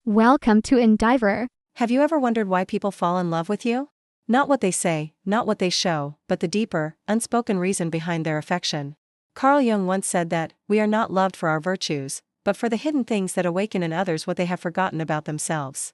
Welcome to Endiver. Have you ever wondered why people fall in love with you? Not what they say, not what they show, but the deeper, unspoken reason behind their affection. Carl Jung once said that, we are not loved for our virtues, but for the hidden things that awaken in others what they have forgotten about themselves.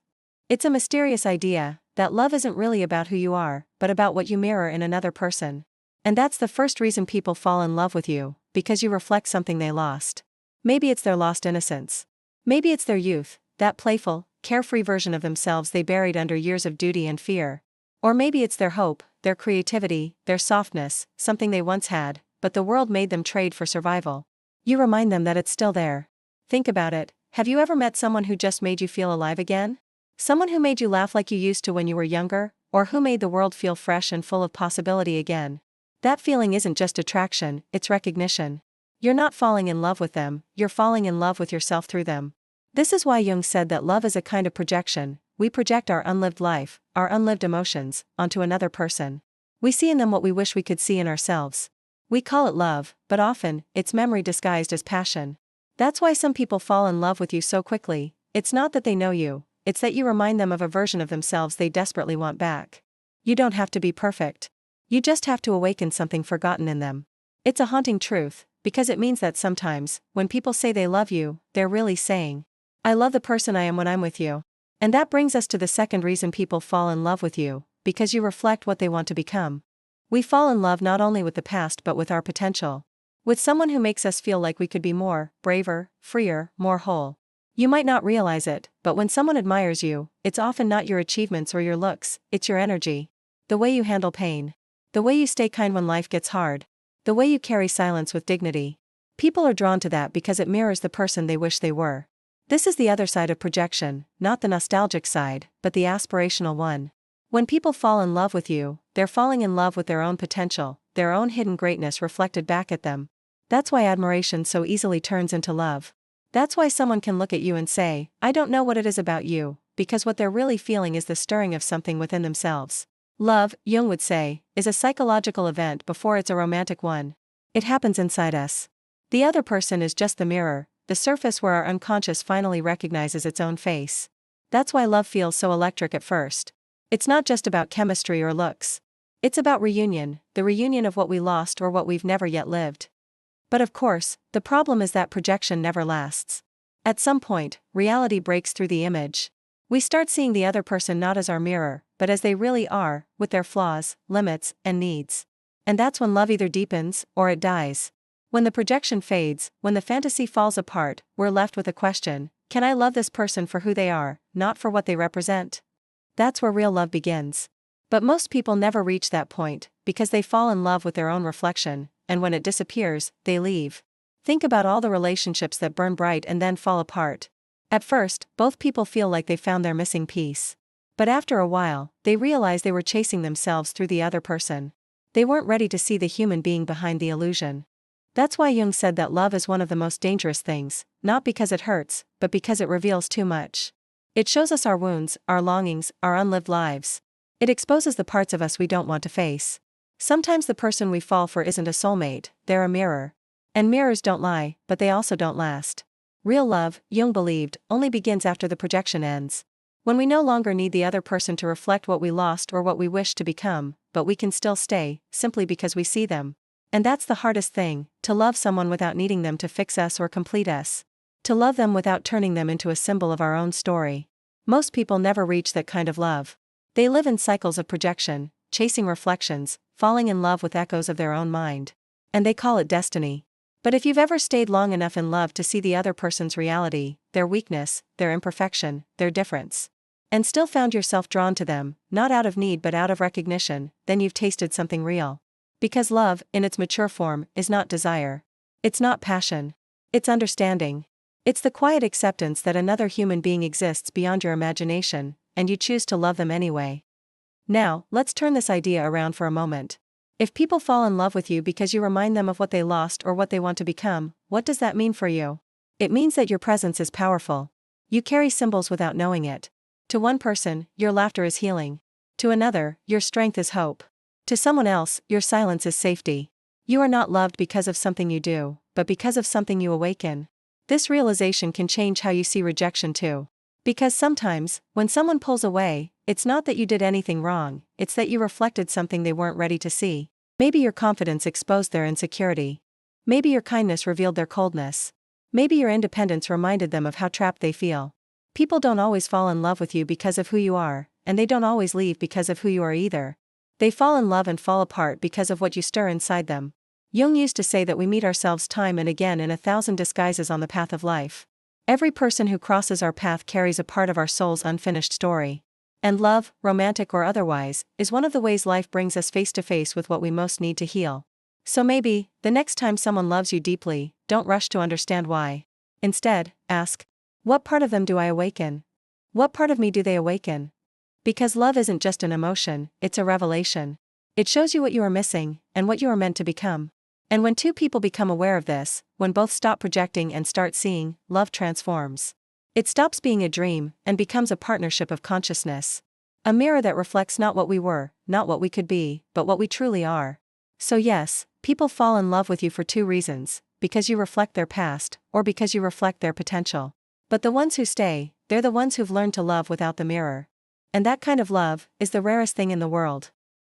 It's a mysterious idea, that love isn't really about who you are, but about what you mirror in another person. And that's the first reason people fall in love with you, because you reflect something they lost. Maybe it's their lost innocence. Maybe it's their youth, that playful, carefree version of themselves they buried under years of duty and fear. Or maybe it's their hope, their creativity, their softness, something they once had, but the world made them trade for survival. You remind them that it's still there. Think about it, have you ever met someone who just made you feel alive again? Someone who made you laugh like you used to when you were younger, or who made the world feel fresh and full of possibility again? That feeling isn't just attraction, it's recognition. You're not falling in love with them, you're falling in love with yourself through them. This is why Jung said that love is a kind of projection. We project our unlived life, our unlived emotions, onto another person. We see in them what we wish we could see in ourselves. We call it love, but often, it's memory disguised as passion. That's why some people fall in love with you so quickly. It's not that they know you, it's that you remind them of a version of themselves they desperately want back. You don't have to be perfect. You just have to awaken something forgotten in them. It's a haunting truth, because it means that sometimes, when people say they love you, they're really saying, I love the person I am when I'm with you. And that brings us to the second reason people fall in love with you, because you reflect what they want to become. We fall in love not only with the past but with our potential. With someone who makes us feel like we could be more, braver, freer, more whole. You might not realize it, but when someone admires you, it's often not your achievements or your looks, it's your energy. The way you handle pain. The way you stay kind when life gets hard. The way you carry silence with dignity. People are drawn to that because it mirrors the person they wish they were. This is the other side of projection, not the nostalgic side, but the aspirational one. When people fall in love with you, they're falling in love with their own potential, their own hidden greatness reflected back at them. That's why admiration so easily turns into love. That's why someone can look at you and say, I don't know what it is about you, because what they're really feeling is the stirring of something within themselves. Love, Jung would say, is a psychological event before it's a romantic one. It happens inside us. The other person is just the mirror, the surface where our unconscious finally recognizes its own face. That's why love feels so electric at first. It's not just about chemistry or looks. It's about reunion, the reunion of what we lost or what we've never yet lived. But of course, the problem is that projection never lasts. At some point, reality breaks through the image. We start seeing the other person not as our mirror, but as they really are, with their flaws, limits, and needs. And that's when love either deepens, or it dies. When the projection fades, when the fantasy falls apart, we're left with a question, can I love this person for who they are, not for what they represent? That's where real love begins. But most people never reach that point, because they fall in love with their own reflection, and when it disappears, they leave. Think about all the relationships that burn bright and then fall apart. At first, both people feel like they found their missing piece. But after a while, they realize they were chasing themselves through the other person. They weren't ready to see the human being behind the illusion. That's why Jung said that love is one of the most dangerous things, not because it hurts, but because it reveals too much. It shows us our wounds, our longings, our unlived lives. It exposes the parts of us we don't want to face. Sometimes the person we fall for isn't a soulmate, they're a mirror. And mirrors don't lie, but they also don't last. Real love, Jung believed, only begins after the projection ends. When we no longer need the other person to reflect what we lost or what we wish to become, but we can still stay, simply because we see them. And that's the hardest thing, to love someone without needing them to fix us or complete us. To love them without turning them into a symbol of our own story. Most people never reach that kind of love. They live in cycles of projection, chasing reflections, falling in love with echoes of their own mind. And they call it destiny. But if you've ever stayed long enough in love to see the other person's reality, their weakness, their imperfection, their difference, and still found yourself drawn to them, not out of need but out of recognition, then you've tasted something real. Because love, in its mature form, is not desire. It's not passion. It's understanding. It's the quiet acceptance that another human being exists beyond your imagination, and you choose to love them anyway. Now, let's turn this idea around for a moment. If people fall in love with you because you remind them of what they lost or what they want to become, what does that mean for you? It means that your presence is powerful. You carry symbols without knowing it. To one person, your laughter is healing. To another, your strength is hope. To someone else, your silence is safety. You are not loved because of something you do, but because of something you awaken. This realization can change how you see rejection too. Because sometimes, when someone pulls away, it's not that you did anything wrong, it's that you reflected something they weren't ready to see. Maybe your confidence exposed their insecurity. Maybe your kindness revealed their coldness. Maybe your independence reminded them of how trapped they feel. People don't always fall in love with you because of who you are, and they don't always leave because of who you are either. They fall in love and fall apart because of what you stir inside them. Jung used to say that we meet ourselves time and again in 1,000 disguises on the path of life. Every person who crosses our path carries a part of our soul's unfinished story. And love, romantic or otherwise, is one of the ways life brings us face to face with what we most need to heal. So maybe, the next time someone loves you deeply, don't rush to understand why. Instead, ask, what part of them do I awaken? What part of me do they awaken? Because love isn't just an emotion, it's a revelation. It shows you what you are missing, and what you are meant to become. And when two people become aware of this, when both stop projecting and start seeing, love transforms. It stops being a dream, and becomes a partnership of consciousness. A mirror that reflects not what we were, not what we could be, but what we truly are. So yes, people fall in love with you for two reasons, because you reflect their past, or because you reflect their potential. But the ones who stay, they're the ones who've learned to love without the mirror. And that kind of love is the rarest thing in the world.